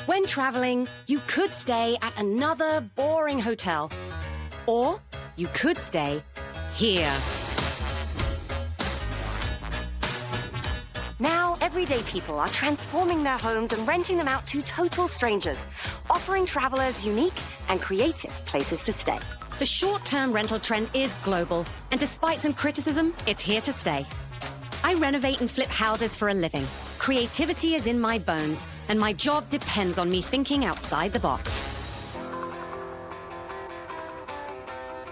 When traveling, you could stay at another boring hotel. Or you could stay here. Now, everyday people are transforming their homes and renting them out to total strangers, offering travelers unique and creative places to stay. The short-term rental trend is global, and despite some criticism, it's here to stay. I renovate and flip houses for a living. Creativity is in my bones, and my job depends on me thinking outside the box.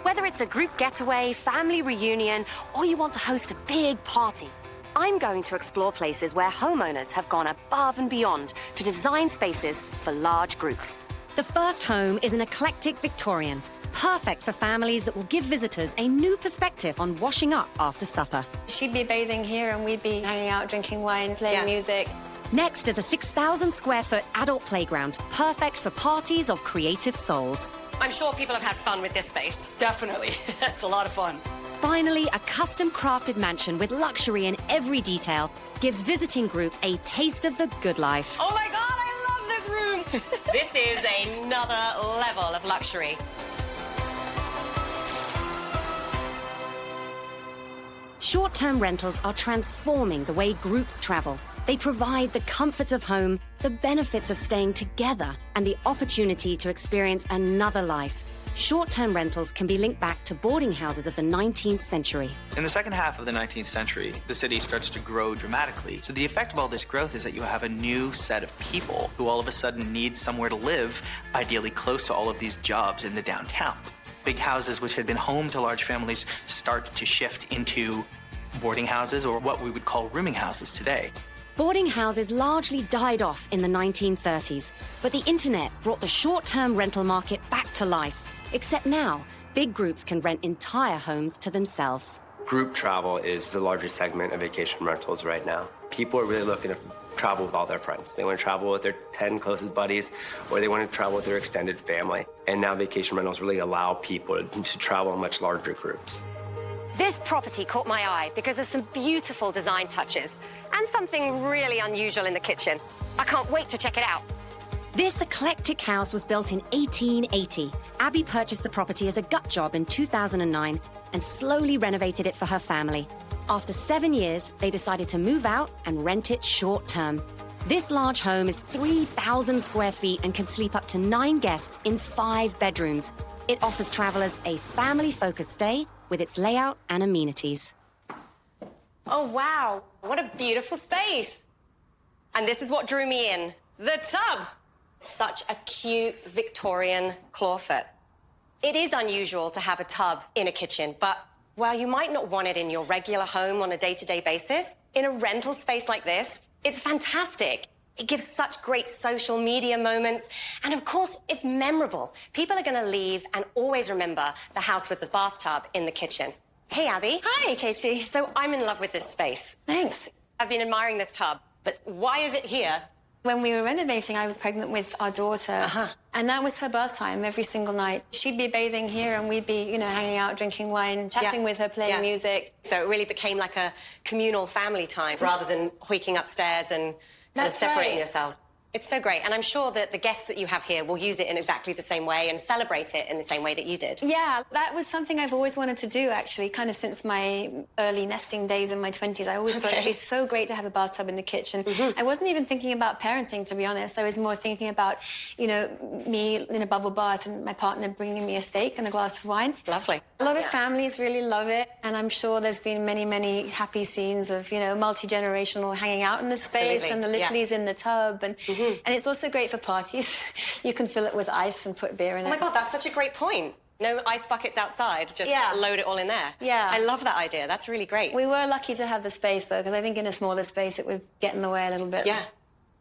Whether it's a group getaway, family reunion, or you want to host a big party, I'm going to explore places where homeowners have gone above and beyond to design spaces for large groups. The first home is an eclectic Victorian, perfect for families that will give visitors a new perspective on washing up after supper. She'd be bathing here and we'd be hanging out, drinking wine, playing music. Next is a 6,000 square foot adult playground, perfect for parties of creative souls. I'm sure people have had fun with this space. Definitely. It's a lot of fun. Finally, a custom-crafted mansion with luxury in every detail gives visiting groups a taste of the good life. Oh my God, I love this room! This is another level of luxury. Short-term rentals are transforming the way groups travel. They provide the comforts of home, the benefits of staying together, and the opportunity to experience another life. Short-term rentals can be linked back to boarding houses of the 19th century. In the second half of the 19th century, the city starts to grow dramatically. So the effect of all this growth is that you have a new set of people who all of a sudden need somewhere to live, ideally close to all of these jobs in the downtown. Big houses which had been home to large families start to shift into boarding houses, or what we would call rooming houses today. Boarding houses largely died off in the 1930s, but the internet brought the short-term rental market back to life. Except now, big groups can rent entire homes to themselves. Group travel is the largest segment of vacation rentals right now. People are really looking to travel with all their friends. They want to travel with their 10 closest buddies, or they want to travel with their extended family. And now vacation rentals really allow people to travel in much larger groups. This property caught my eye because of some beautiful design touches and something really unusual in the kitchen. I can't wait to check it out. This eclectic house was built in 1880. Abby purchased the property as a gut job in 2009 and slowly renovated it for her family. After 7 years, they decided to move out and rent it short-term. This large home is 3,000 square feet and can sleep up to 9 guests in 5 bedrooms. It offers travelers a family-focused stay with its layout and amenities. Oh, wow. What a beautiful space. And this is what drew me in. The tub. Such a cute Victorian clawfoot. It is unusual to have a tub in a kitchen, but while you might not want it in your regular home on a day-to-day basis, in a rental space like this, it's fantastic. It gives such great social media moments, and of course, it's memorable. People are going to leave and always remember the house with the bathtub in the kitchen. Hey, Abby. Hi, Katie. So I'm in love with this space. Thanks. I've been admiring this tub, but why is it here? When we were renovating, I was pregnant with our daughter, and that was her bath time every single night. She'd be bathing here, and we'd be, hanging out, drinking wine, chatting with her, playing music. So it really became like a communal family time rather than hoiking upstairs and kind of separating yourselves. It's so great, and I'm sure that the guests that you have here will use it in exactly the same way and celebrate it in the same way that you did. Yeah, that was something I've always wanted to do, actually, kind of since my early nesting days in my 20s. I always thought it'd be so great to have a bathtub in the kitchen. I wasn't even thinking about parenting, to be honest. I was more thinking about, me in a bubble bath and my partner bringing me a steak and a glass of wine. Lovely. A lot of families really love it, and I'm sure there's been many, many happy scenes of, multi-generational hanging out in the space. Absolutely. And the littlies in the tub. And it's also great for parties. You can fill it with ice and put beer in it. Oh my God, that's such a great point. No ice buckets outside, just load it all in there. Yeah. I love that idea. That's really great. We were lucky to have the space, though, because I think in a smaller space it would get in the way a little bit. Yeah.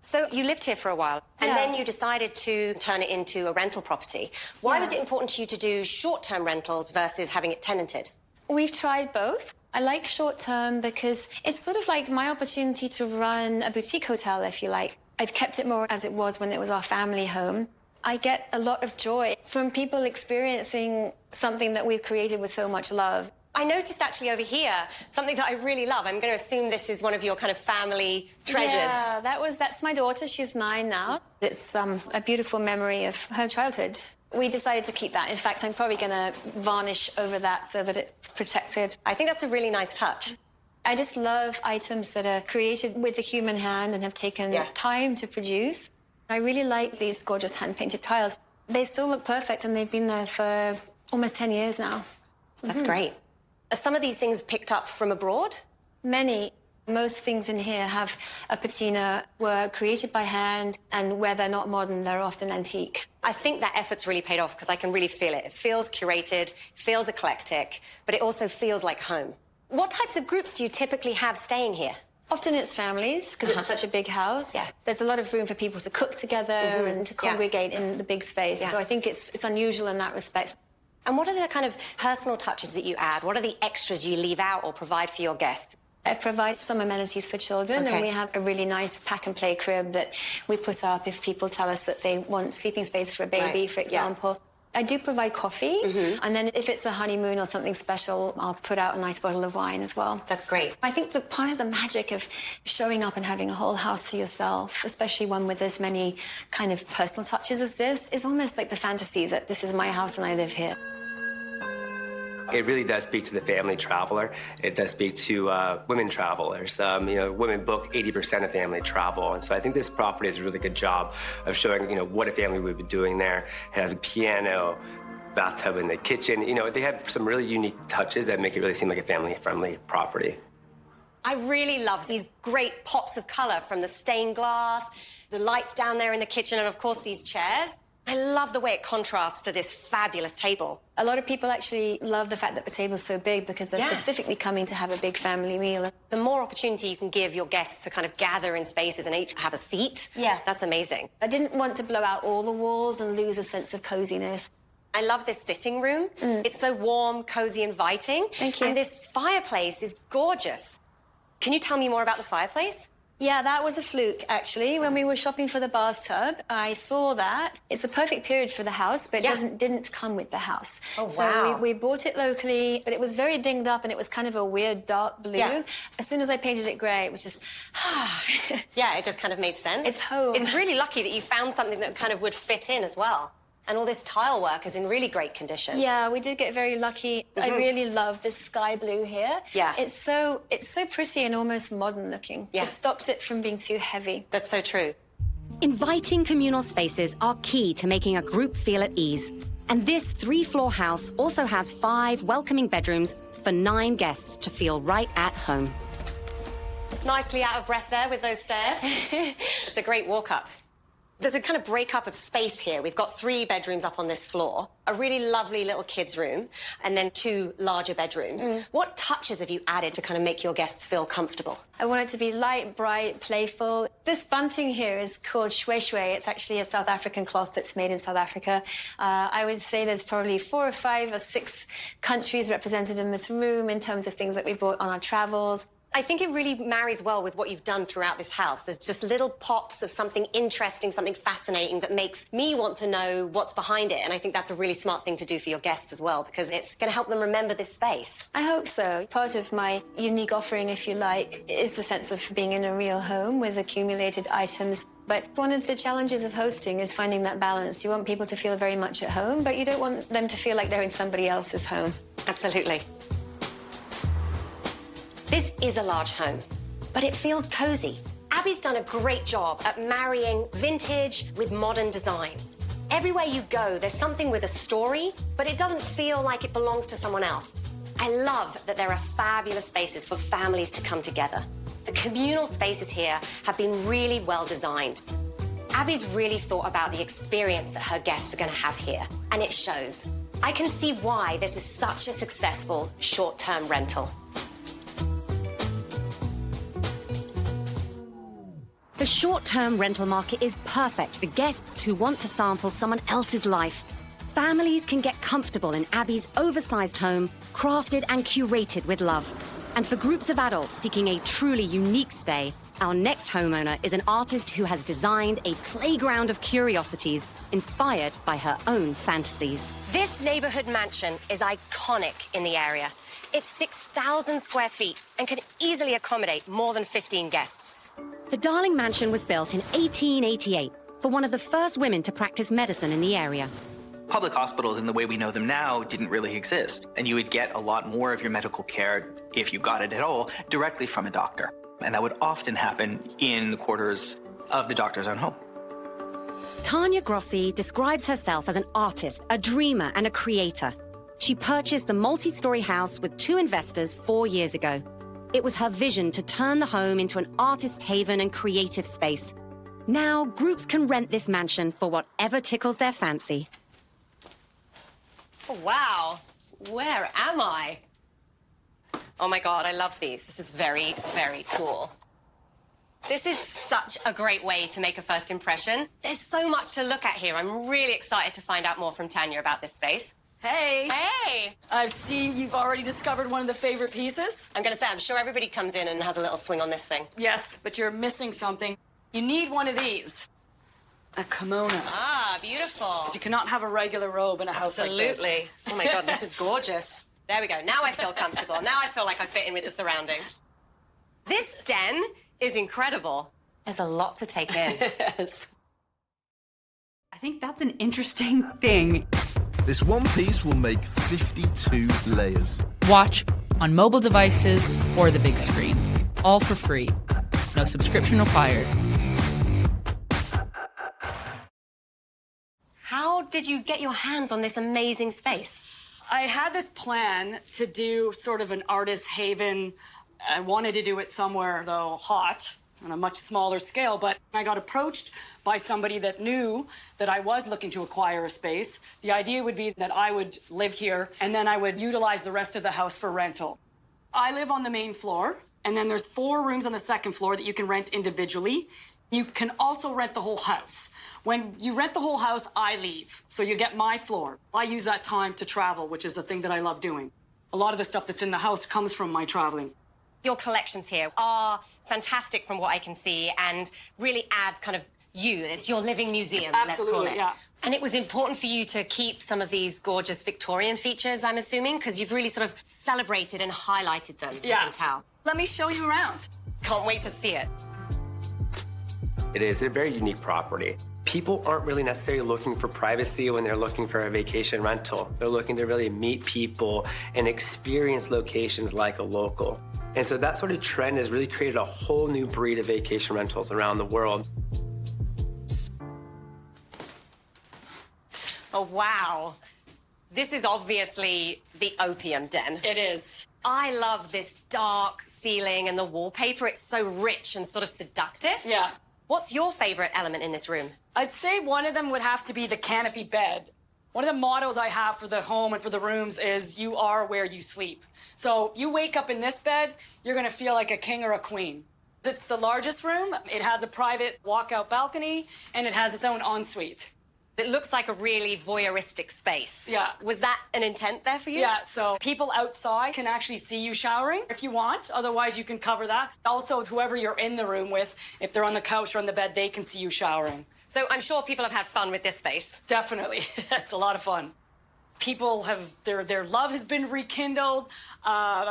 So you lived here for a while, and then you decided to turn it into a rental property. Why was it important to you to do short-term rentals versus having it tenanted? We've tried both. I like short-term because it's sort of like my opportunity to run a boutique hotel, if you like. I've kept it more as it was when it was our family home. I get a lot of joy from people experiencing something that we've created with so much love. I noticed actually over here something that I really love. I'm going to assume this is one of your kind of family treasures. Yeah, that's my daughter. She's 9 now. It's a beautiful memory of her childhood. We decided to keep that. In fact, I'm probably going to varnish over that so that it's protected. I think that's a really nice touch. I just love items that are created with the human hand and have taken time to produce. I really like these gorgeous hand-painted tiles. They still look perfect, and they've been there for almost 10 years now. That's great. Are some of these things picked up from abroad? Many. Most things in here have a patina, were created by hand, and where they're not modern, they're often antique. I think that effort's really paid off because I can really feel it. It feels curated, feels eclectic, but it also feels like home. What types of groups do you typically have staying here? Often it's families, because it's such a big house. Yeah. There's a lot of room for people to cook together and to congregate in the big space. Yeah. So I think it's unusual in that respect. And what are the kind of personal touches that you add? What are the extras you leave out or provide for your guests? I provide some amenities for children, and we have a really nice pack-and-play crib that we put up if people tell us that they want sleeping space for a baby, for example. I do provide coffee, and then if it's a honeymoon or something special, I'll put out a nice bottle of wine as well. That's great. I think that part of the magic of showing up and having a whole house to yourself, especially one with as many kind of personal touches as this, is almost like the fantasy that this is my house and I live here. It really does speak to the family traveler. It does speak to women travelers. Women book 80% of family travel. And so I think this property does a really good job of showing, what a family would be doing there. It has a piano, bathtub in the kitchen. They have some really unique touches that make it really seem like a family-friendly property. I really love these great pops of color from the stained glass, the lights down there in the kitchen, and of course these chairs. I love the way it contrasts to this fabulous table. A lot of people actually love the fact that the table's so big because they're specifically coming to have a big family meal. The more opportunity you can give your guests to kind of gather in spaces and each have a seat, that's amazing. I didn't want to blow out all the walls and lose a sense of coziness. I love this sitting room. It's so warm, cozy, inviting. Thank you. And this fireplace is gorgeous. Can you tell me more about the fireplace? Yeah, that was a fluke, actually. When we were shopping for the bathtub, I saw that. It's the perfect period for the house, but it didn't come with the house. Oh, wow. So we bought it locally, but it was very dinged up, and it was kind of a weird dark blue. Yeah. As soon as I painted it grey, it was just, Yeah, it just kind of made sense. It's home. It's really lucky that you found something that kind of would fit in as well. And all this tile work is in really great condition. Yeah, we did get very lucky. I really love this sky blue here. Yeah. It's so pretty and almost modern looking. Yeah. It stops it from being too heavy. That's so true. Inviting communal spaces are key to making a group feel at ease. And this 3-floor house also has 5 welcoming bedrooms for 9 guests to feel right at home. Nicely out of breath there with those stairs. It's a great walk up. There's a kind of break-up of space here. We've got 3 bedrooms up on this floor, a really lovely little kids' room, and then 2 larger bedrooms. What touches have you added to kind of make your guests feel comfortable? I want it to be light, bright, playful. This bunting here is called shwe shwe. It's actually a South African cloth that's made in South Africa. I would say there's probably 4 or 5 or 6 countries represented in this room in terms of things that we bought on our travels. I think it really marries well with what you've done throughout this house. There's just little pops of something interesting, something fascinating that makes me want to know what's behind it. And I think that's a really smart thing to do for your guests as well, because it's going to help them remember this space. I hope so. Part of my unique offering, if you like, is the sense of being in a real home with accumulated items. But one of the challenges of hosting is finding that balance. You want people to feel very much at home, but you don't want them to feel like they're in somebody else's home. Absolutely. This is a large home, but it feels cozy. Abby's done a great job at marrying vintage with modern design. Everywhere you go, there's something with a story, but it doesn't feel like it belongs to someone else. I love that there are fabulous spaces for families to come together. The communal spaces here have been really well designed. Abby's really thought about the experience that her guests are going to have here, and it shows. I can see why this is such a successful short-term rental. The short-term rental market is perfect for guests who want to sample someone else's life. Families can get comfortable in Abby's oversized home, crafted and curated with love. And for groups of adults seeking a truly unique stay, our next homeowner is an artist who has designed a playground of curiosities inspired by her own fantasies. This neighborhood mansion is iconic in the area. It's 6,000 square feet and can easily accommodate more than 15 guests. The Darling Mansion was built in 1888 for one of the first women to practice medicine in the area. Public hospitals in the way we know them now didn't really exist, and you would get a lot more of your medical care, if you got it at all, directly from a doctor. And that would often happen in the quarters of the doctor's own home. Tanya Grossi describes herself as an artist, a dreamer, and a creator. She purchased the multi-story house with 2 investors 4 years ago. It was her vision to turn the home into an artist haven and creative space. Now, groups can rent this mansion for whatever tickles their fancy. Oh, wow. Where am I? Oh my God, I love these. This is very, very cool. This is such a great way to make a first impression. There's so much to look at here. I'm really excited to find out more from Tanya about this space. Hey. Hey! I've seen you've already discovered one of the favorite pieces. I'm gonna say, I'm sure everybody comes in and has a little swing on this thing. Yes, but you're missing something. You need one of these. A kimono. Ah, beautiful. You cannot have a regular robe in a house like this. Absolutely. Oh my God, this is gorgeous. There we go. Now I feel comfortable. Now I feel like I fit in with the surroundings. This den is incredible. There's a lot to take in. Yes. I think that's an interesting thing. This one piece will make 52 layers. Watch on mobile devices or the big screen. All for free. No subscription required. How did you get your hands on this amazing space? I had this plan to do sort of an artist haven. I wanted to do it somewhere, though, hot, on a much smaller scale, but I got approached by somebody that knew that I was looking to acquire a space. The idea would be that I would live here, and then I would utilize the rest of the house for rental. I live on the main floor, and then there's 4 rooms on the second floor that you can rent individually. You can also rent the whole house. When you rent the whole house, I leave, so you get my floor. I use that time to travel, which is a thing that I love doing. A lot of the stuff that's in the house comes from my traveling. Your collections here are fantastic from what I can see and really add kind of you. It's your living museum, Absolutely, let's call it. yeah. And it was important for you to keep some of these gorgeous Victorian features, I'm assuming, because you've really sort of celebrated and highlighted them, Yeah. I can tell. Let me show you around. Can't wait to see it. It is a very unique property. People aren't really necessarily looking for privacy when they're looking for a vacation rental. They're looking to really meet people and experience locations like a local. And so that sort of trend has really created a whole new breed of vacation rentals around the world. Oh, wow. This is obviously the opium den. It is. I love this dark ceiling and the wallpaper. It's so rich and sort of seductive. Yeah. What's your favorite element in this room? I'd say one of them would have to be the canopy bed. One of the mottos I have for the home and for the rooms is you are where you sleep. So you wake up in this bed, you're gonna feel like a king or a queen. It's the largest room. It has a private walkout balcony and it has its own ensuite. It looks like a really voyeuristic space. Yeah. Was that an intent there for you? Yeah, so people outside can actually see you showering if you want. Otherwise, you can cover that. Also, whoever you're in the room with, if they're on the couch or on the bed, they can see you showering. So I'm sure people have had fun with this space. Definitely. It's a lot of fun. People have, their love has been rekindled.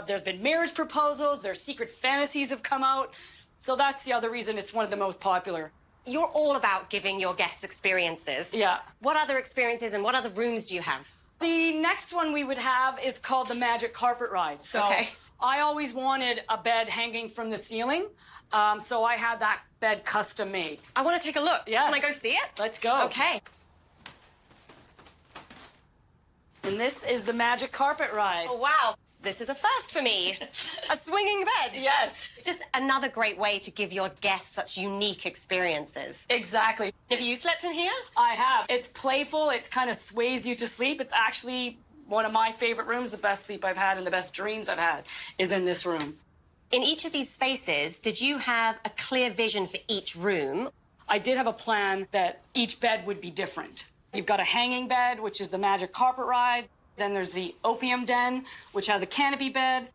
There's been marriage proposals. Their secret fantasies have come out. So that's the other reason it's one of the most popular. You're all about giving your guests experiences. Yeah. What other experiences and what other rooms do you have? The next one we would have is called the Magic Carpet Ride. So Okay. I always wanted a bed hanging from the ceiling, so I had that bed custom made. I want to take a look. Yes. Can I go see it? Let's go. Okay. And this is the Magic Carpet Ride. Oh, wow. This is a first for me. A swinging bed. Yes. It's just another great way to give your guests such unique experiences. Exactly. Have you slept in here? I have. It's playful. It kind of sways you to sleep. It's actually one of my favorite rooms. The best sleep I've had and the best dreams I've had is in this room. In each of these spaces, did you have a clear vision for each room? I did have a plan that each bed would be different. You've got a hanging bed, which is the Magic Carpet Ride. Then there's the opium den, which has a canopy bed.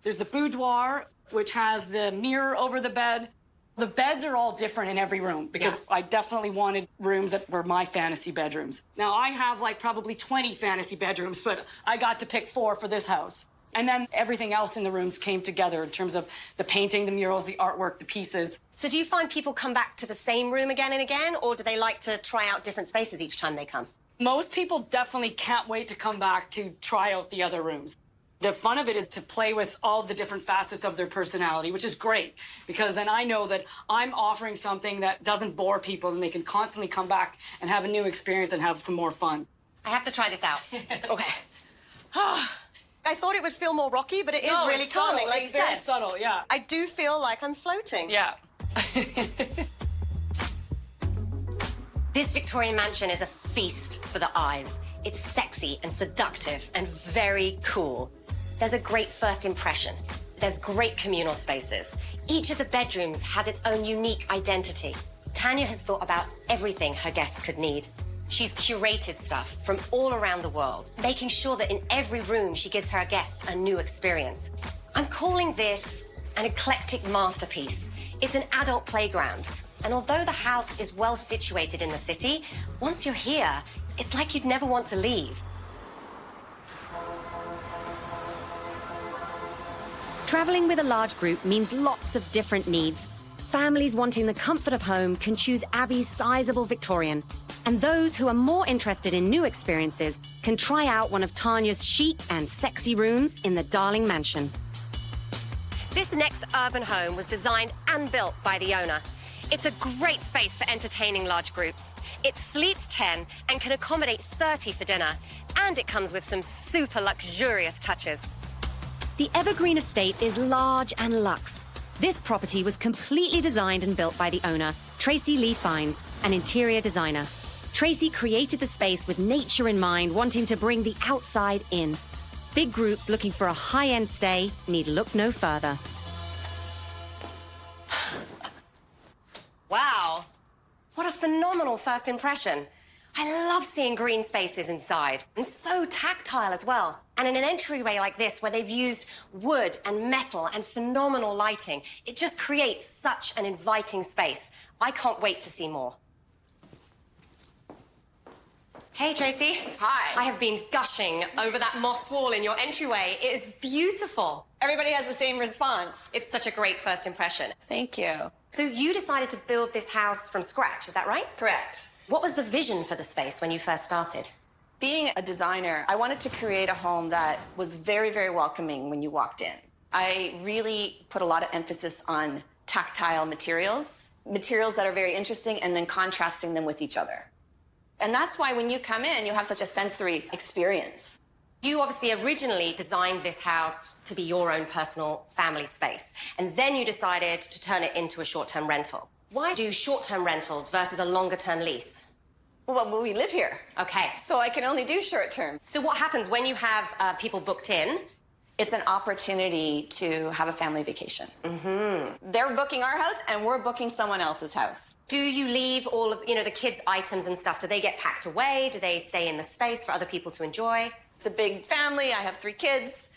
There's the boudoir, which has the mirror over the bed. The beds are all different in every room because I definitely wanted rooms that were my fantasy bedrooms. Now, I have like probably 20 fantasy bedrooms, but I got to pick 4 for this house. And then everything else in the rooms came together in terms of the painting, the murals, the artwork, the pieces. So do you find people come back to the same room again and again, or do they like to try out different spaces each time they come? Most people definitely can't wait to come back to try out the other rooms. The fun of it is to play with all the different facets of their personality, which is great, because then I know that I'm offering something that doesn't bore people and they can constantly come back and have a new experience and have some more fun. I have to try this out. Okay. I thought it would feel more rocky, but it is really calming, like you said. It's very subtle, yeah. I do feel like I'm floating. Yeah. This Victorian mansion is a feast for the eyes. It's sexy and seductive and very cool. There's a great first impression. There's great communal spaces. Each of the bedrooms has its own unique identity. Tanya has thought about everything her guests could need. She's curated stuff from all around the world, making sure that in every room she gives her guests a new experience. I'm calling this an eclectic masterpiece. It's an adult playground. And although the house is well situated in the city, once you're here, it's like you'd never want to leave. Traveling with a large group means lots of different needs. Families wanting the comfort of home can choose Abby's sizable Victorian. And those who are more interested in new experiences can try out one of Tanya's chic and sexy rooms in the Darling Mansion. This next urban home was designed and built by the owner. It's a great space for entertaining large groups. It sleeps 10 and can accommodate 30 for dinner. And it comes with some super luxurious touches. The Evergreen estate is large and luxe. This property was completely designed and built by the owner, Tracy Lee Fines, an interior designer. Tracy created the space with nature in mind, wanting to bring the outside in. Big groups looking for a high-end stay need look no further. Wow, what a phenomenal first impression. I love seeing green spaces inside, and so tactile as well. And in an entryway like this, where they've used wood and metal and phenomenal lighting, it just creates such an inviting space. I can't wait to see more. Hey, Tracy. Hi. I have been gushing over that moss wall in your entryway. It is beautiful. Everybody has the same response. It's such a great first impression. Thank you. So you decided to build this house from scratch, is that right? Correct. What was the vision for the space when you first started? Being a designer, I wanted to create a home that was very, very welcoming when you walked in. I really put a lot of emphasis on tactile materials that are very interesting, and then contrasting them with each other. And that's why when you come in, you have such a sensory experience. You obviously originally designed this house to be your own personal family space, and then you decided to turn it into a short-term rental. Why do short-term rentals versus a longer-term lease? Well, we live here. Okay. So I can only do short-term. So what happens when you have people booked in? It's an opportunity to have a family vacation. They're booking our house, and we're booking someone else's house. Do you leave all of, the kids' items and stuff? Do they get packed away? Do they stay in the space for other people to enjoy? It's a big family. I have 3 kids.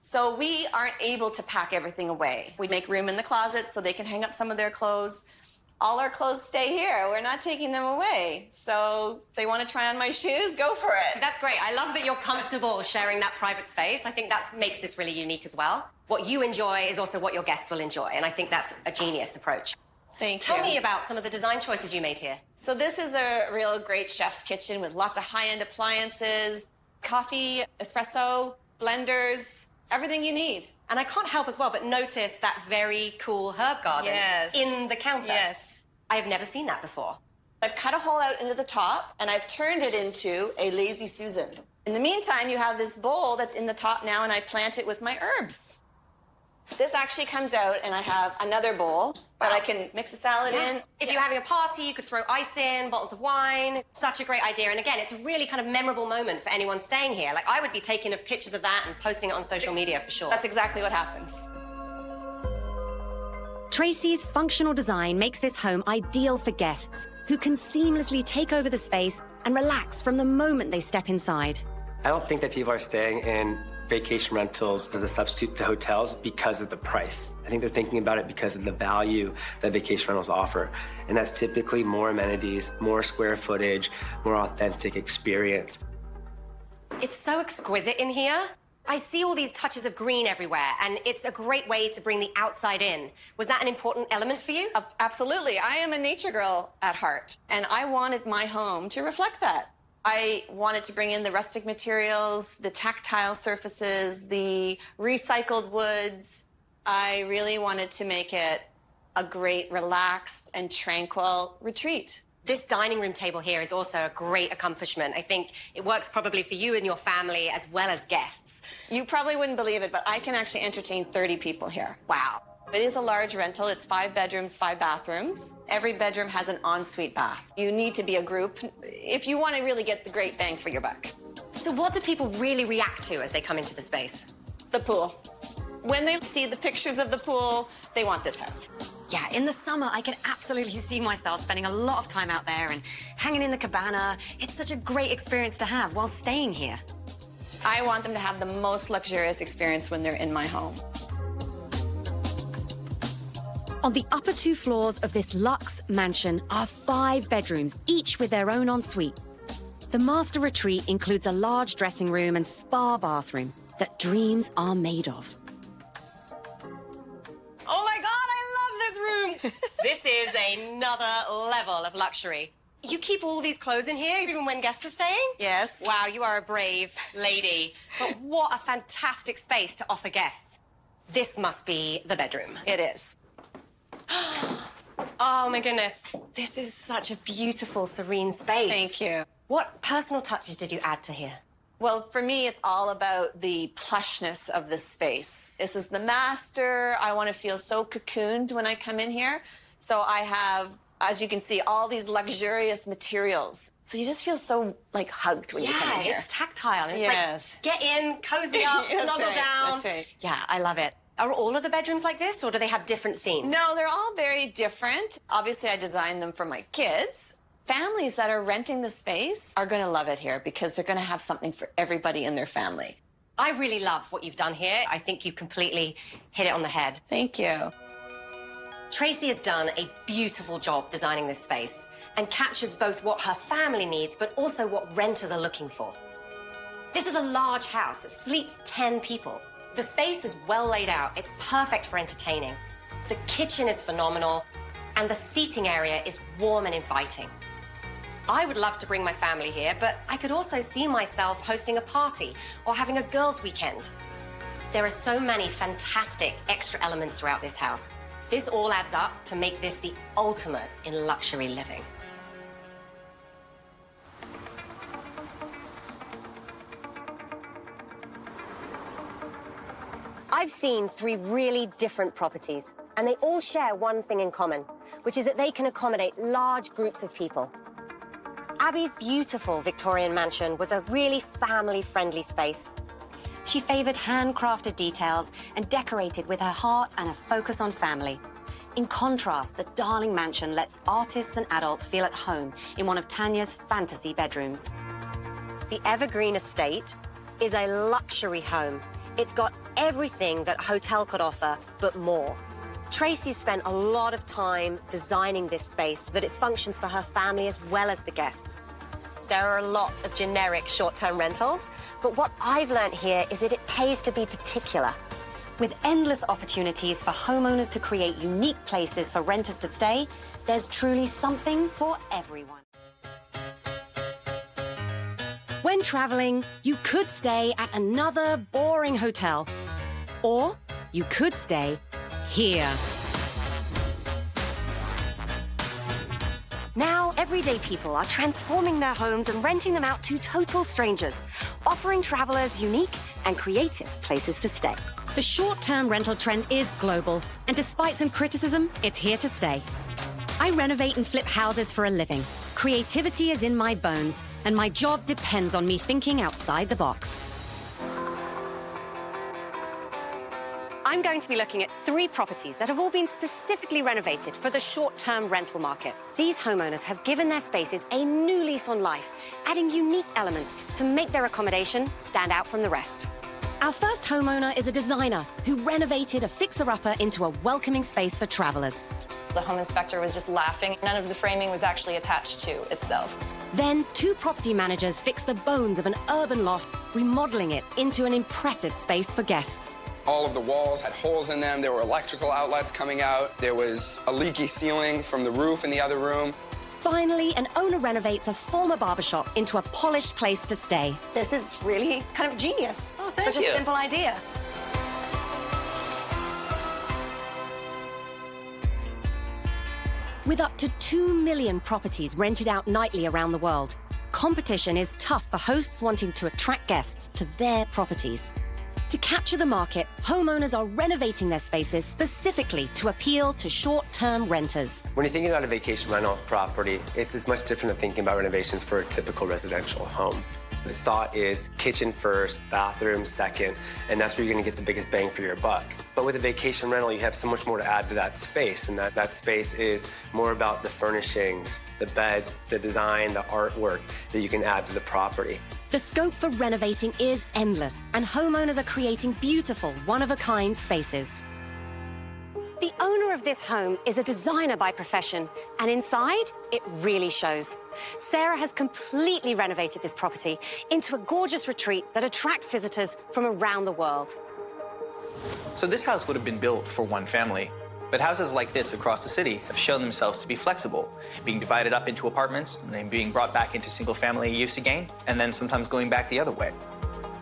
So we aren't able to pack everything away. We make room in the closet so they can hang up some of their clothes. All our clothes stay here. We're not taking them away. So if they want to try on my shoes, go for it. That's great. I love that you're comfortable sharing that private space. I think that makes this really unique as well. What you enjoy is also what your guests will enjoy, and I think that's a genius approach. Thank you. Tell me about some of the design choices you made here. So this is a real great chef's kitchen with lots of high-end appliances, coffee, espresso, blenders, everything you need. And I can't help as well but notice that very cool herb garden in the counter. Yes. I have never seen that before. I've cut a hole out into the top, and I've turned it into a Lazy Susan. In the meantime, you have this bowl that's in the top now, and I plant it with my herbs. This actually comes out, and I have another bowl that I can mix a salad in. If you're having a party, you could throw ice in, bottles of wine. Such a great idea. And again, it's a really kind of memorable moment for anyone staying here. Like, I would be taking pictures of that and posting it on social media for sure. That's exactly what happens. Tracy's functional design makes this home ideal for guests who can seamlessly take over the space and relax from the moment they step inside. I don't think that people are staying in vacation rentals as a substitute to hotels because of the price. I think they're thinking about it because of the value that vacation rentals offer. And that's typically more amenities, more square footage, more authentic experience. It's so exquisite in here. I see all these touches of green everywhere, and it's a great way to bring the outside in. Was that an important element for you? Absolutely. I am a nature girl at heart, and I wanted my home to reflect that. I wanted to bring in the rustic materials, the tactile surfaces, the recycled woods. I really wanted to make it a great, relaxed, and tranquil retreat. This dining room table here is also a great accomplishment. I think it works probably for you and your family as well as guests. You probably wouldn't believe it, but I can actually entertain 30 people here. Wow. It is a large rental. It's 5 bedrooms, 5 bathrooms. Every bedroom has an ensuite bath. You need to be a group if you want to really get the great bang for your buck. So what do people really react to as they come into the space? The pool. When they see the pictures of the pool, they want this house. Yeah, in the summer, I can absolutely see myself spending a lot of time out there and hanging in the cabana. It's such a great experience to have while staying here. I want them to have the most luxurious experience when they're in my home. On the upper 2 floors of this luxe mansion are 5 bedrooms, each with their own ensuite. The master retreat includes a large dressing room and spa bathroom that dreams are made of. Oh my God, I love this room. This is another level of luxury. You keep all these clothes in here even when guests are staying? Yes. Wow, you are a brave lady. But what a fantastic space to offer guests. This must be the bedroom. It is. Oh my goodness. This is such a beautiful, serene space. Thank you. What personal touches did you add to here? Well, for me, it's all about the plushness of this space. This is the master. I want to feel so cocooned when I come in here. So I have, as you can see, all these luxurious materials. So you just feel so, like, hugged when you come in here. Yeah, it's tactile. It's yes. like, get in, cozy up, snuggle right, down. That's right. Yeah, I love it. Are all of the bedrooms like this, or do they have different themes? No, they're all very different. Obviously, I designed them for my kids. Families that are renting the space are going to love it here because they're going to have something for everybody in their family. I really love what you've done here. I think you completely hit it on the head. Thank you. Tracy has done a beautiful job designing this space and captures both what her family needs, but also what renters are looking for. This is a large house. It sleeps 10 people. The space is well laid out. It's perfect for entertaining. The kitchen is phenomenal, and the seating area is warm and inviting. I would love to bring my family here, but I could also see myself hosting a party or having a girls' weekend. There are so many fantastic extra elements throughout this house. This all adds up to make this the ultimate in luxury living. I've seen 3 really different properties, and they all share one thing in common, which is that they can accommodate large groups of people. Abby's beautiful Victorian mansion was a really family-friendly space. She favored handcrafted details and decorated with her heart and a focus on family. In contrast, the darling mansion lets artists and adults feel at home in one of Tanya's fantasy bedrooms. The Evergreen Estate is a luxury home. It's got everything that a hotel could offer, but more. Tracy spent a lot of time designing this space so that it functions for her family as well as the guests. There are a lot of generic short-term rentals, but what I've learned here is that it pays to be particular. With endless opportunities for homeowners to create unique places for renters to stay, there's truly something for everyone. When traveling, you could stay at another boring hotel. Or you could stay here. Now, everyday people are transforming their homes and renting them out to total strangers, offering travelers unique and creative places to stay. The short-term rental trend is global, and despite some criticism, it's here to stay. I renovate and flip houses for a living. Creativity is in my bones, and my job depends on me thinking outside the box. I'm going to be looking at 3 properties that have all been specifically renovated for the short-term rental market. These homeowners have given their spaces a new lease on life, adding unique elements to make their accommodation stand out from the rest. Our first homeowner is a designer who renovated a fixer-upper into a welcoming space for travelers. The home inspector was just laughing. None of the framing was actually attached to itself. Then, two property managers fixed the bones of an urban loft, remodeling it into an impressive space for guests. All of the walls had holes in them. There were electrical outlets coming out. There was a leaky ceiling from the roof in the other room. Finally, an owner renovates a former barbershop into a polished place to stay. This is really kind of genius. Oh, thank Such you. a simple idea. With up to 2 million properties rented out nightly around the world, competition is tough for hosts wanting to attract guests to their properties. To capture the market, homeowners are renovating their spaces specifically to appeal to short-term renters. When you're thinking about a vacation rental property, it's as much different than thinking about renovations for a typical residential home. The thought is kitchen first, bathroom second, and that's where you're gonna get the biggest bang for your buck. But with a vacation rental, you have so much more to add to that space, and that space is more about the furnishings, the beds, the design, the artwork that you can add to the property. The scope for renovating is endless, and homeowners are creating beautiful, one-of-a-kind spaces. The owner of this home is a designer by profession, and inside, it really shows. Sarah has completely renovated this property into a gorgeous retreat that attracts visitors from around the world. So this house would have been built for one family, but houses like this across the city have shown themselves to be flexible, being divided up into apartments and then being brought back into single-family use again, and then sometimes going back the other way.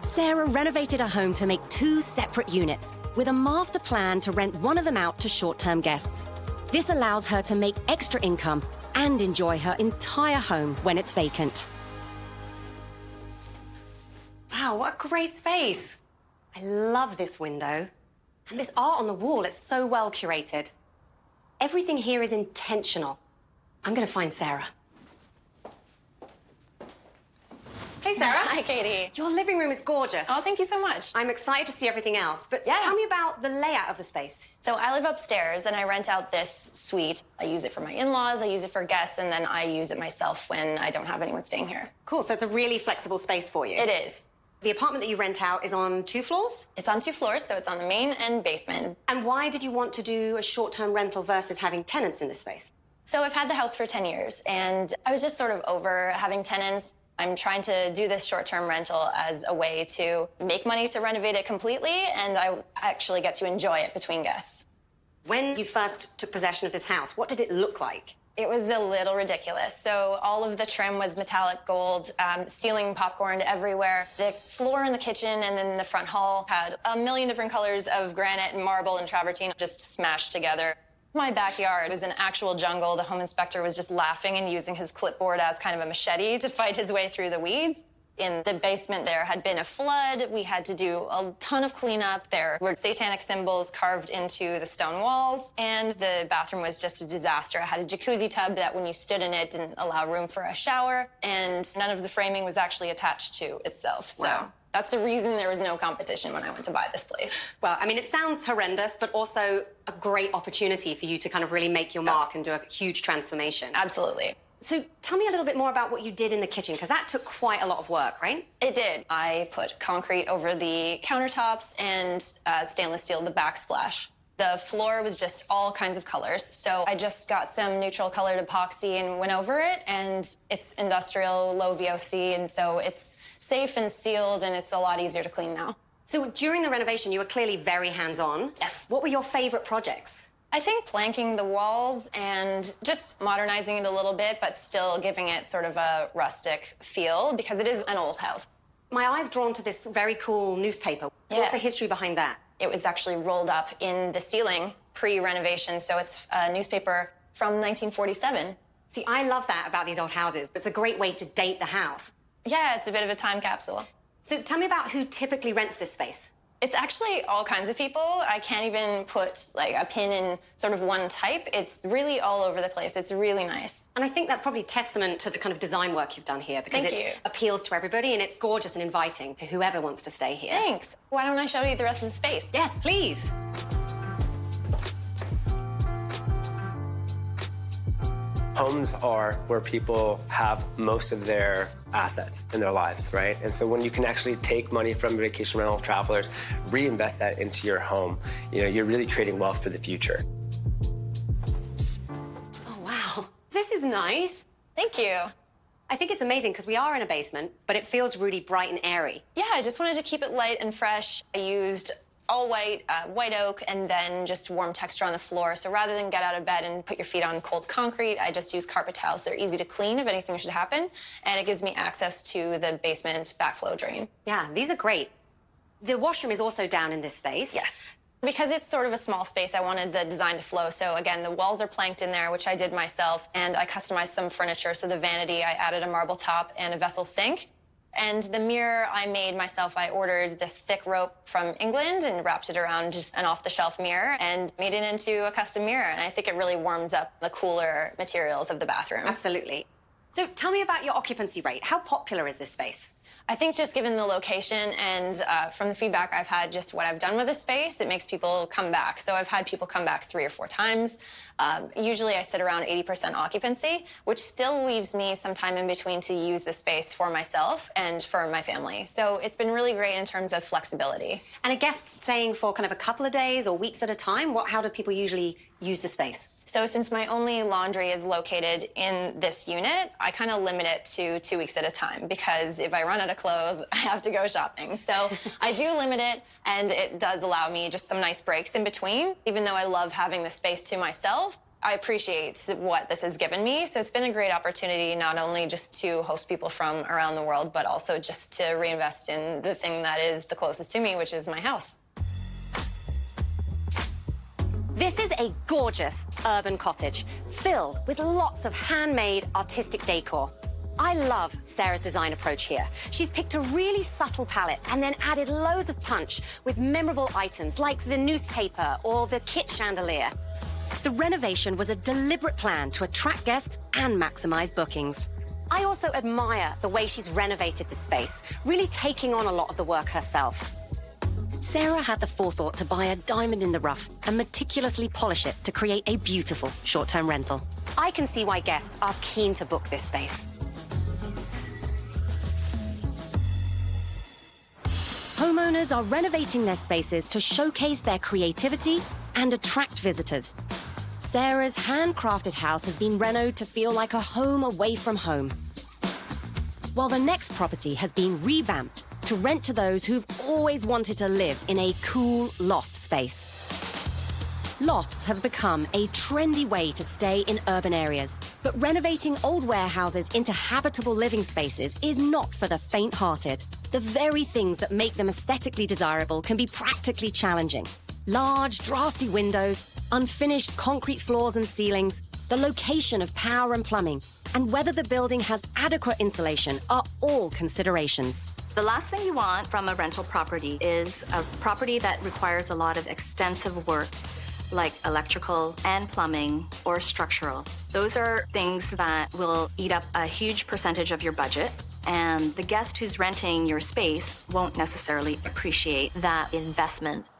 Sarah renovated a home to make 2 separate units, with a master plan to rent one of them out to short-term guests. This allows her to make extra income and enjoy her entire home when it's vacant. Wow, what a great space. I love this window. And this art on the wall, it's so well curated. Everything here is intentional. I'm gonna find Sarah. Hey, Sarah. Hi, Katie. Your living room is gorgeous. Oh, thank you so much. I'm excited to see everything else, but tell me about the layout of the space. So I live upstairs and I rent out this suite. I use it for my in-laws, I use it for guests, and then I use it myself when I don't have anyone staying here. Cool, so it's a really flexible space for you. It is. The apartment that you rent out is on 2 floors? It's on 2 floors, so it's on the main and basement. And why did you want to do a short-term rental versus having tenants in this space? So I've had the house for 10 years, and I was just sort of over having tenants. I'm trying to do this short-term rental as a way to make money to renovate it completely, and I actually get to enjoy it between guests. When you first took possession of this house, what did it look like? It was a little ridiculous. So all of the trim was metallic gold, ceiling popcorned everywhere. The floor in the kitchen and then the front hall had a million different colors of granite and marble and travertine just smashed together. My backyard was an actual jungle. The home inspector was just laughing and using his clipboard as kind of a machete to fight his way through the weeds. In the basement, there had been a flood. We had to do a ton of cleanup. There were satanic symbols carved into the stone walls, and the bathroom was just a disaster. It had a jacuzzi tub that when you stood in it didn't allow room for a shower, and none of the framing was actually attached to itself. So that's the reason there was no competition when I went to buy this place. Well, I mean, it sounds horrendous, but also a great opportunity for you to kind of really make your mark and do a huge transformation. Absolutely. So tell me a little bit more about what you did in the kitchen, because that took quite a lot of work, right? It did. I put concrete over the countertops and stainless steel, the backsplash. The floor was just all kinds of colors, so I just got some neutral colored epoxy and went over it, and it's industrial, low VOC, and so it's safe and sealed, and it's a lot easier to clean now. So during the renovation, you were clearly very hands-on. Yes. What were your favorite projects? I think planking the walls and just modernizing it a little bit, but still giving it sort of a rustic feel, because it is an old house. My eye's drawn to this very cool newspaper. Yeah. What's the history behind that? It was actually rolled up in the ceiling pre-renovation, so it's a newspaper from 1947. See, I love that about these old houses. It's a great way to date the house. Yeah, it's a bit of a time capsule. So tell me about who typically rents this space. It's actually all kinds of people. I can't even put like a pin in sort of one type. It's really all over the place. It's really nice. And I think that's probably testament to the kind of design work you've done here, because it appeals to everybody and it's gorgeous and inviting to whoever wants to stay here. Thanks. Why don't I show you the rest of the space? Yes, please. Homes are where people have most of their assets in their lives, right? And so when you can actually take money from vacation rental travelers, reinvest that into your home, you know, you're really creating wealth for the future. This is nice. Thank you. I think it's amazing because we are in a basement, but it feels really bright and airy. Yeah, I just wanted to keep it light and fresh. I used all white, white oak, and then just warm texture on the floor. So rather than get out of bed and put your feet on cold concrete, I just use carpet tiles. They're easy to clean if anything should happen, and it gives me access to the basement backflow drain. Yeah, these are great. The washroom is also down in this space. Yes. Because it's sort of a small space, I wanted the design to flow. So again, the walls are planked in there, which I did myself, and I customized some furniture. So the vanity, I added a marble top and a vessel sink. And the mirror I made myself. I ordered this thick rope from England and wrapped it around just an off-the-shelf mirror and made it into a custom mirror. And I think it really warms up the cooler materials of the bathroom. Absolutely. So tell me about your occupancy rate. How popular is this space? I think just given the location and from the feedback I've had, just what I've done with the space, it makes people come back. So I've had people come back 3 or 4 times. Usually I sit around 80% occupancy, which still leaves me some time in between to use the space for myself and for my family. So it's been really great in terms of flexibility. And a guest staying for kind of a couple of days or weeks at a time, how do people usually use the space? So since my only laundry is located in this unit, I kind of limit it to 2 weeks at a time because if I run out of clothes, I have to go shopping. So I do limit it, and it does allow me just some nice breaks in between. Even though I love having the space to myself, I appreciate what this has given me. So it's been a great opportunity not only just to host people from around the world, but also just to reinvest in the thing that is the closest to me, which is my house. This is a gorgeous urban cottage filled with lots of handmade artistic decor. I love Sarah's design approach here. She's picked a really subtle palette and then added loads of punch with memorable items like the newspaper or the kit chandelier. The renovation was a deliberate plan to attract guests and maximize bookings. I also admire the way she's renovated the space, really taking on a lot of the work herself. Sarah had the forethought to buy a diamond in the rough and meticulously polish it to create a beautiful short-term rental. I can see why guests are keen to book this space. Homeowners are renovating their spaces to showcase their creativity and attract visitors. Sarah's handcrafted house has been renoed to feel like a home away from home, while the next property has been revamped to rent to those who've always wanted to live in a cool loft space. Lofts have become a trendy way to stay in urban areas, but renovating old warehouses into habitable living spaces is not for the faint-hearted. The very things that make them aesthetically desirable can be practically challenging. Large, drafty windows, unfinished concrete floors and ceilings, the location of power and plumbing, and whether the building has adequate insulation are all considerations. The last thing you want from a rental property is a property that requires a lot of extensive work, like electrical and plumbing or structural. Those are things that will eat up a huge percentage of your budget, and the guest who's renting your space won't necessarily appreciate that investment.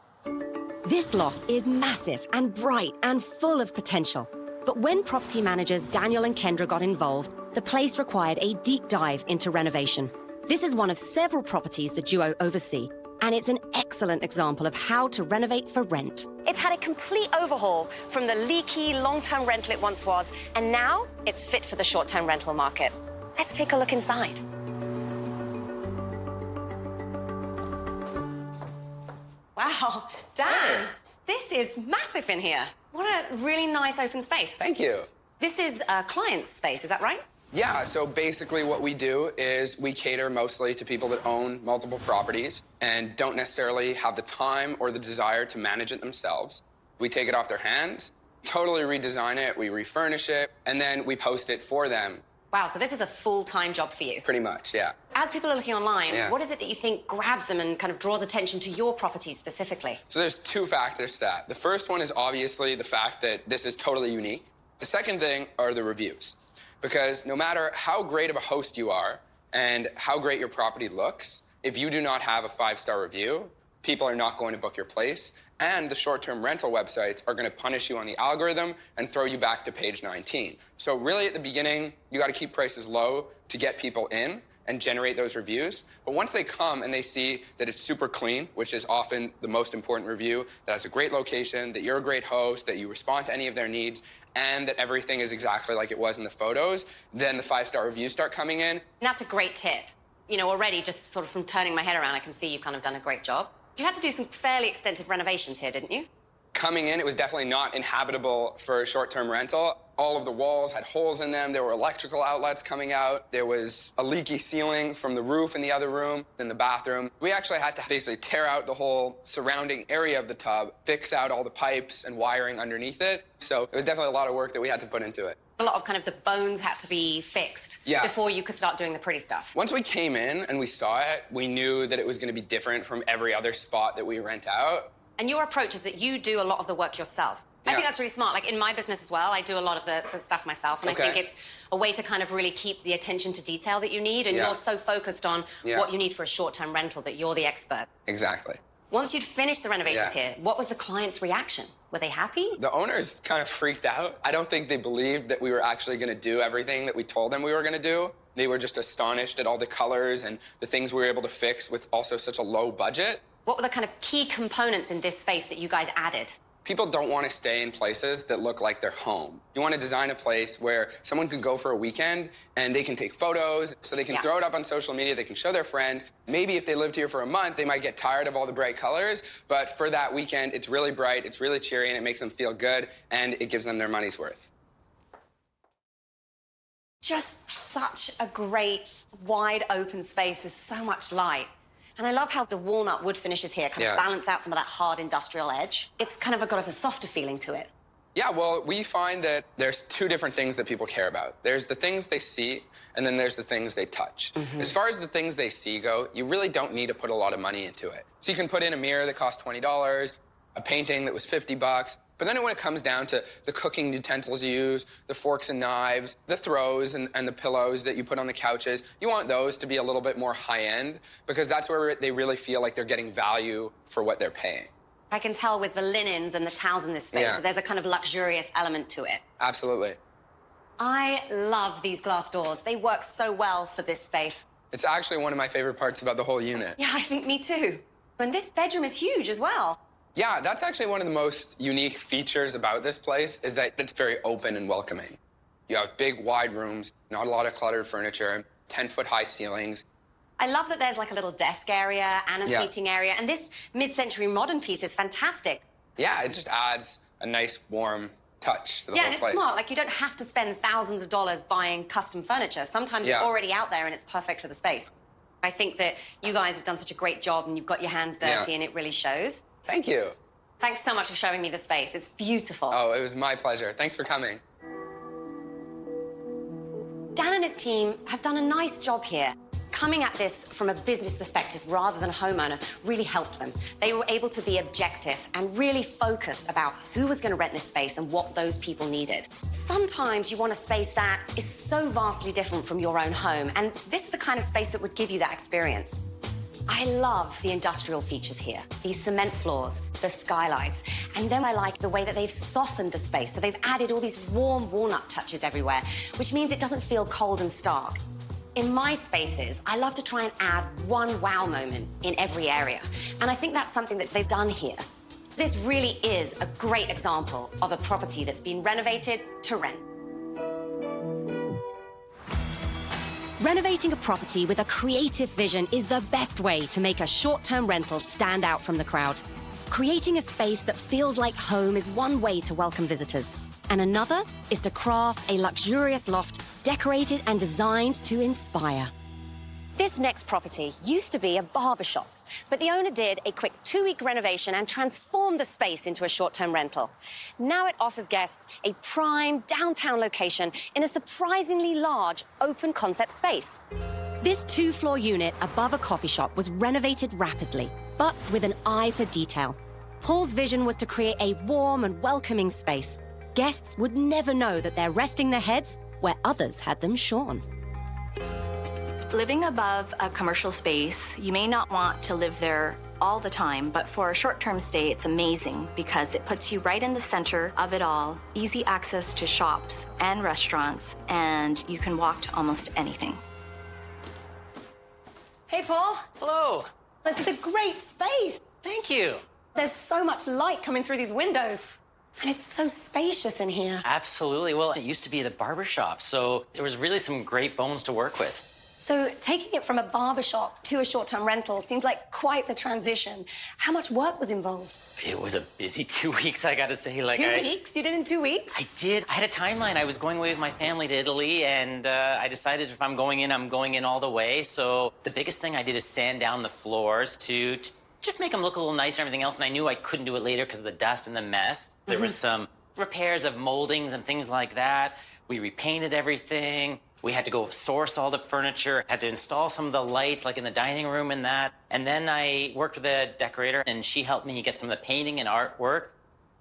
This loft is massive and bright and full of potential. But when property managers Daniel and Kendra got involved, the place required a deep dive into renovation. This is one of several properties the duo oversee, and it's an excellent example of how to renovate for rent. It's had a complete overhaul from the leaky long-term rental it once was, and now it's fit for the short-term rental market. Let's take a look inside. Wow, Dan, this is massive in here. What a really nice open space. Thank you. This is a client's space, is that right? Yeah, so basically what we do is we cater mostly to people that own multiple properties and don't necessarily have the time or the desire to manage it themselves. We take it off their hands, totally redesign it, we refurnish it, and then we post it for them. Wow, so this is a full-time job for you. Pretty much, yeah. As people are looking online, Yeah. what is it that you think grabs them and kind of draws attention to your properties specifically? So there's 2 factors to that. The first one is obviously the fact that this is totally unique. The second thing are the reviews. Because no matter how great of a host you are and how great your property looks, if you do not have a 5-star review, people are not going to book your place. And the short-term rental websites are going to punish you on the algorithm and throw you back to page 19. So really at the beginning, you got to keep prices low to get people in. and generate those reviews. But once they come and they see that it's super clean, which is often the most important review, that it's a great location, that you're a great host, that you respond to any of their needs, and that everything is exactly like it was in the photos, then the 5-star reviews start coming in. And that's a great tip. You know, already just sort of from turning my head around, I can see you've kind of done a great job. You had to do some fairly extensive renovations here, didn't you? Coming in, it was definitely not inhabitable for short-term rental. All of the walls had holes in them. There were electrical outlets coming out. There was a leaky ceiling from the roof in the other room, in the bathroom. We actually had to basically tear out the whole surrounding area of the tub, fix out all the pipes and wiring underneath it. So it was definitely a lot of work that we had to put into it. A lot of kind of the bones had to be fixed before you could start doing the pretty stuff. Once we came in and we saw it, we knew that it was going to be different from every other spot that we rent out. And your approach is that you do a lot of the work yourself. I think that's really smart. Like in my business as well, I do a lot of the stuff myself. And I think it's a way to kind of really keep the attention to detail that you need. And you're so focused on what you need for a short-term rental that you're the expert. Exactly. Once you'd finished the renovations here, what was the client's reaction? Were they happy? The owners kind of freaked out. I don't think they believed that we were actually going to do everything that we told them we were going to do. They were just astonished at all the colors and the things we were able to fix with also such a low budget. What were the kind of key components in this space that you guys added? People don't want to stay in places that look like their home. You want to design a place where someone can go for a weekend and they can take photos, so they can throw it up on social media, they can show their friends. Maybe if they lived here for a month, they might get tired of all the bright colors, but for that weekend, it's really bright, it's really cheery, and it makes them feel good, and it gives them their money's worth. Just such a great, wide open space with so much light. And I love how the walnut wood finishes here kind of balance out some of that hard industrial edge. It's kind of got a softer feeling to it. Yeah, well, we find that there's two different things that people care about. There's the things they see, and then there's the things they touch. As far as the things they see go, you really don't need to put a lot of money into it. So you can put in a mirror that costs $20, a painting that was $50, but then when it comes down to the cooking utensils you use, the forks and knives, the throws and the pillows that you put on the couches, you want those to be a little bit more high-end because that's where they really feel like they're getting value for what they're paying. I can tell with the linens and the towels in this space that there's a kind of luxurious element to it. Absolutely. I love these glass doors. They work so well for this space. It's actually one of my favorite parts about the whole unit. Yeah, I think me too. And this bedroom is huge as well. Yeah, that's actually one of the most unique features about this place is that it's very open and welcoming. You have big, wide rooms, not a lot of cluttered furniture, 10-foot-high ceilings. I love that there's like a little desk area and a seating area, and this mid-century modern piece is fantastic. Yeah, it just adds a nice, warm touch to the whole place. Yeah, and it's smart. Like, you don't have to spend thousands of dollars buying custom furniture. Sometimes it's already out there and it's perfect for the space. I think that you guys have done such a great job and you've got your hands dirty and it really shows. Thank you. Thanks so much for showing me the space. It's beautiful. Oh, it was my pleasure. Thanks for coming. Dan and his team have done a nice job here. Coming at this from a business perspective rather than a homeowner really helped them. They were able to be objective and really focused about who was going to rent this space and what those people needed. Sometimes you want a space that is so vastly different from your own home, and this is the kind of space that would give you that experience. I love the industrial features here, these cement floors, the skylights, and then I like the way that they've softened the space. So they've added all these warm walnut touches everywhere, which means it doesn't feel cold and stark. In my spaces, I love to try and add one wow moment in every area, and I think that's something that they've done here. This really is a great example of a property that's been renovated to rent. Renovating a property with a creative vision is the best way to make a short-term rental stand out from the crowd. Creating a space that feels like home is one way to welcome visitors, and another is to craft a luxurious loft decorated and designed to inspire. This next property used to be a barbershop, but the owner did a quick 2-week renovation and transformed the space into a short-term rental. Now it offers guests a prime downtown location in a surprisingly large open-concept space. This 2-floor unit above a coffee shop was renovated rapidly, but with an eye for detail. Paul's vision was to create a warm and welcoming space. Guests would never know that they're resting their heads where others had them shorn. Living above a commercial space, you may not want to live there all the time, but for a short-term stay, it's amazing because it puts you right in the center of it all, easy access to shops and restaurants, and you can walk to almost anything. Hey, Paul. Hello. This is a great space. Thank you. There's so much light coming through these windows. And it's so spacious in here. Absolutely. Well, it used to be the barber shop, so there was really some great bones to work with. So taking it from a barbershop to a short-term rental seems like quite the transition. How much work was involved? It was a busy 2 weeks, I gotta say. 2 weeks? You did in 2 weeks? I did. I had a timeline. I was going away with my family to Italy, and I decided if I'm going in all the way. So the biggest thing I did is sand down the floors to just make them look a little nicer and everything else. And I knew I couldn't do it later because of the dust and the mess. There was some repairs of moldings and things like that. We repainted everything. We had to go source all the furniture, had to install some of the lights, like in the dining room and that. And then I worked with a decorator, and she helped me get some of the painting and artwork.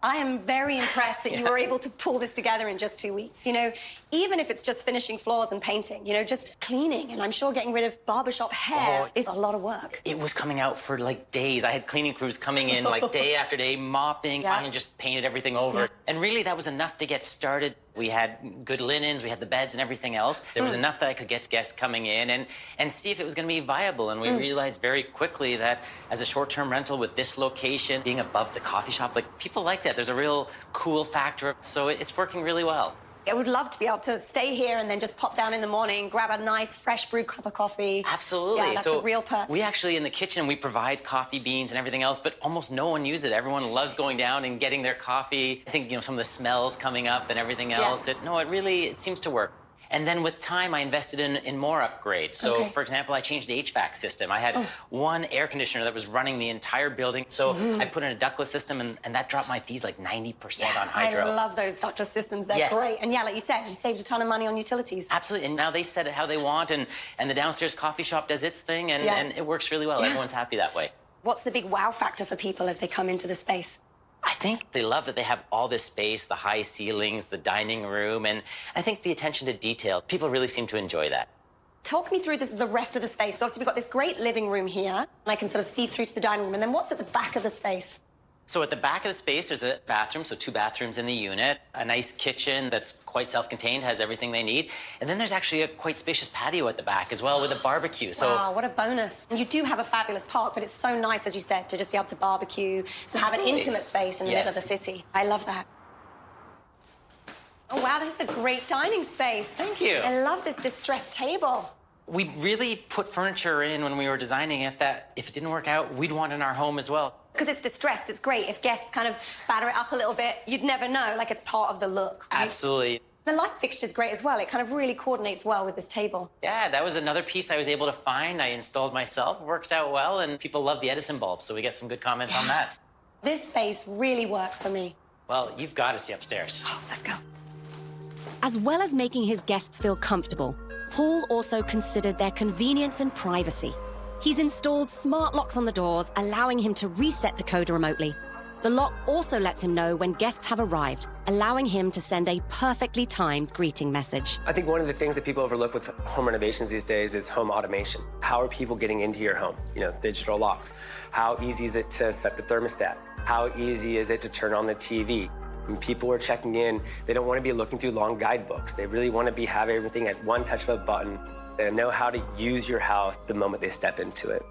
I am very impressed that you were able to pull this together in just 2 weeks. You know, even if it's just finishing floors and painting, you know, just cleaning, and I'm sure getting rid of barbershop hair is a lot of work. It was coming out for like days. I had cleaning crews coming in like day after day, mopping, finally just painted everything over. And really that was enough to get started. We had good linens, we had the beds and everything else. There was enough that I could get guests coming in and see if it was gonna be viable. And we realized very quickly that as a short-term rental with this location, being above the coffee shop, like people like that. There's a real cool factor. So it's working really well. I would love to be able to stay here and then just pop down in the morning, grab a nice fresh brewed cup of coffee. Absolutely. Yeah, that's a real perk. We actually, in the kitchen, we provide coffee beans and everything else, but almost no one uses it. Everyone loves going down and getting their coffee. I think, you know, some of the smells coming up and everything else. It seems to work. And then with time, I invested in more upgrades. So, for example, I changed the HVAC system. I had one air conditioner that was running the entire building. So I put in a ductless system, and that dropped my fees like 90% on hydro. I love those ductless systems. They're great. And yeah, like you said, you saved a ton of money on utilities. Absolutely. And now they set it how they want, and the downstairs coffee shop does its thing, and it works really well. Everyone's happy that way. What's the big wow factor for people as they come into the space? I think they love that they have all this space, the high ceilings, the dining room, and I think the attention to detail. People really seem to enjoy that. Talk me through the rest of the space. So obviously, we've got this great living room here, and I can sort of see through to the dining room. And then what's at the back of the space? So at the back of the space, there's a bathroom, so 2 bathrooms in the unit, a nice kitchen that's quite self-contained, has everything they need. And then there's actually a quite spacious patio at the back as well with a barbecue. So wow, what a bonus. And you do have a fabulous park, but it's so nice, as you said, to just be able to barbecue and have an intimate space in the middle of the city. I love that. Oh, wow, this is a great dining space. Thank you. I love this distressed table. We really put furniture in when we were designing it that if it didn't work out, we'd want in our home as well. Because it's distressed, it's great. If guests kind of batter it up a little bit, you'd never know, like it's part of the look. Right? Absolutely. The light fixture's great as well. It kind of really coordinates well with this table. Yeah, that was another piece I was able to find. I installed myself, worked out well, and people love the Edison bulb, so we get some good comments on that. This space really works for me. Well, you've got to see upstairs. Oh, let's go. As well as making his guests feel comfortable, Paul also considered their convenience and privacy. He's installed smart locks on the doors, allowing him to reset the code remotely. The lock also lets him know when guests have arrived, allowing him to send a perfectly timed greeting message. I think one of the things that people overlook with home renovations these days is home automation. How are people getting into your home? You know, digital locks. How easy is it to set the thermostat? How easy is it to turn on the TV? When people are checking in, they don't want to be looking through long guidebooks. They really want to have everything at one touch of a button. They know how to use your house the moment they step into it.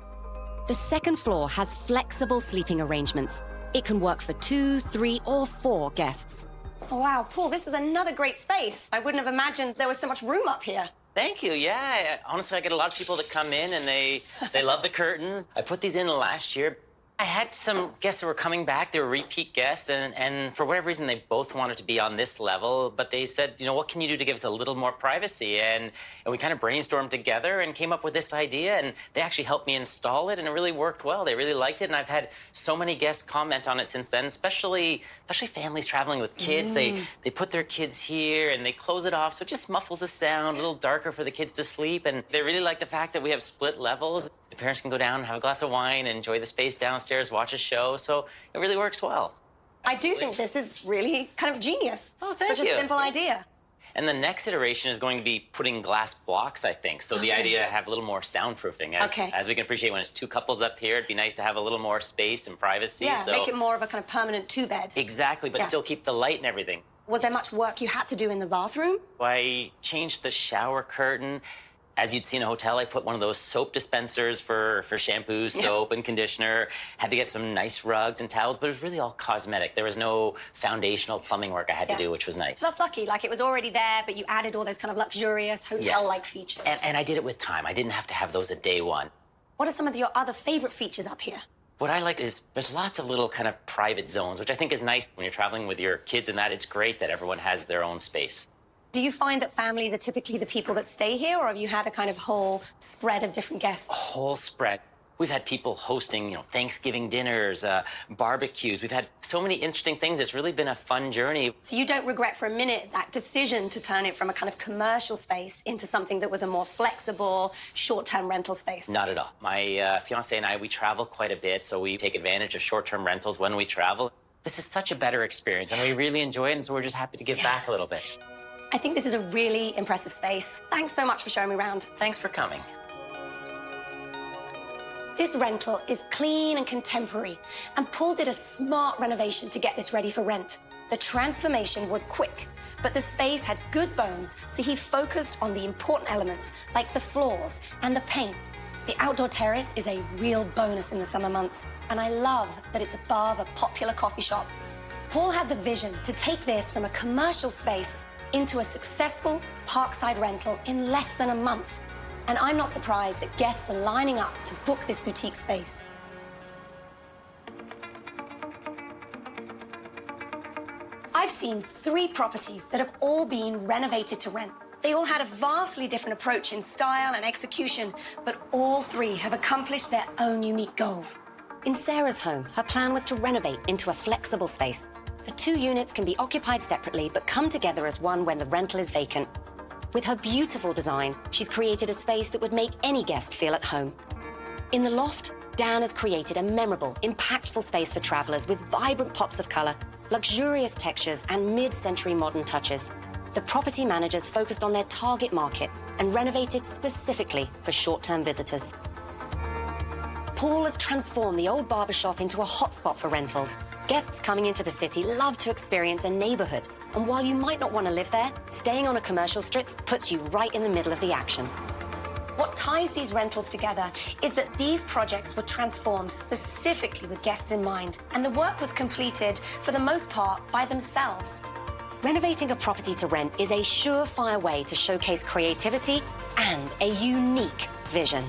The second floor has flexible sleeping arrangements. It can work for 2, 3, or 4 guests. Oh, wow, Paul, this is another great space. I wouldn't have imagined there was so much room up here. Thank you, yeah. Honestly, I get a lot of people that come in and they love the curtains. I put these in last year. I had some guests that were coming back. They were repeat guests, and for whatever reason, they both wanted to be on this level, but they said, you know, what can you do to give us a little more privacy? And we kind of brainstormed together and came up with this idea, and they actually helped me install it, and it really worked well. They really liked it, and I've had so many guests comment on it since then, especially families traveling with kids. They put their kids here, and they close it off, so it just muffles the sound, a little darker for the kids to sleep, and they really like the fact that we have split levels. The parents can go down and have a glass of wine and enjoy the space downstairs, watch a show, so it really works well. I do think this is really kind of genius. Oh, thank you. Such a simple idea. And the next iteration is going to be putting glass blocks, I think. So the idea to have a little more soundproofing. As we can appreciate when it's 2 couples up here, it'd be nice to have a little more space and privacy. Yeah, make it more of a kind of permanent 2-bed. Exactly, but still keep the light and everything. Was there much work you had to do in the bathroom? I changed the shower curtain. As you'd see in a hotel, I put one of those soap dispensers for shampoo, soap, and conditioner. Had to get some nice rugs and towels, but it was really all cosmetic. There was no foundational plumbing work I had to do, which was nice. So that's lucky. Like, it was already there, but you added all those kind of luxurious hotel-like features. And I did it with time. I didn't have to have those at day one. What are some of your other favorite features up here? What I like is there's lots of little kind of private zones, which I think is nice when you're traveling with your kids and that. It's great that everyone has their own space. Do you find that families are typically the people that stay here, or have you had a kind of whole spread of different guests? A whole spread. We've had people hosting, Thanksgiving dinners, barbecues. We've had so many interesting things. It's really been a fun journey. So you don't regret for a minute that decision to turn it from a kind of commercial space into something that was a more flexible, short-term rental space? Not at all. My fiance and I, we travel quite a bit, so we take advantage of short-term rentals when we travel. This is such a better experience, and we really enjoy it, and so we're just happy to give back a little bit. I think this is a really impressive space. Thanks so much for showing me around. Thanks for coming. This rental is clean and contemporary, and Paul did a smart renovation to get this ready for rent. The transformation was quick, but the space had good bones, so he focused on the important elements like the floors and the paint. The outdoor terrace is a real bonus in the summer months, and I love that it's above a popular coffee shop. Paul had the vision to take this from a commercial space into a successful parkside rental in less than a month. And I'm not surprised that guests are lining up to book this boutique space. I've seen 3 properties that have all been renovated to rent. They all had a vastly different approach in style and execution, but all 3 have accomplished their own unique goals. In Sarah's home, her plan was to renovate into a flexible space. The 2 units can be occupied separately, but come together as one when the rental is vacant. With her beautiful design, she's created a space that would make any guest feel at home. In the loft, Dan has created a memorable, impactful space for travelers with vibrant pops of color, luxurious textures, and mid-century modern touches. The property managers focused on their target market and renovated specifically for short-term visitors. Paul has transformed the old barbershop into a hotspot for rentals. Guests coming into the city love to experience a neighborhood. And while you might not want to live there, staying on a commercial strip puts you right in the middle of the action. What ties these rentals together is that these projects were transformed specifically with guests in mind, and the work was completed, for the most part, by themselves. Renovating a property to rent is a surefire way to showcase creativity and a unique vision.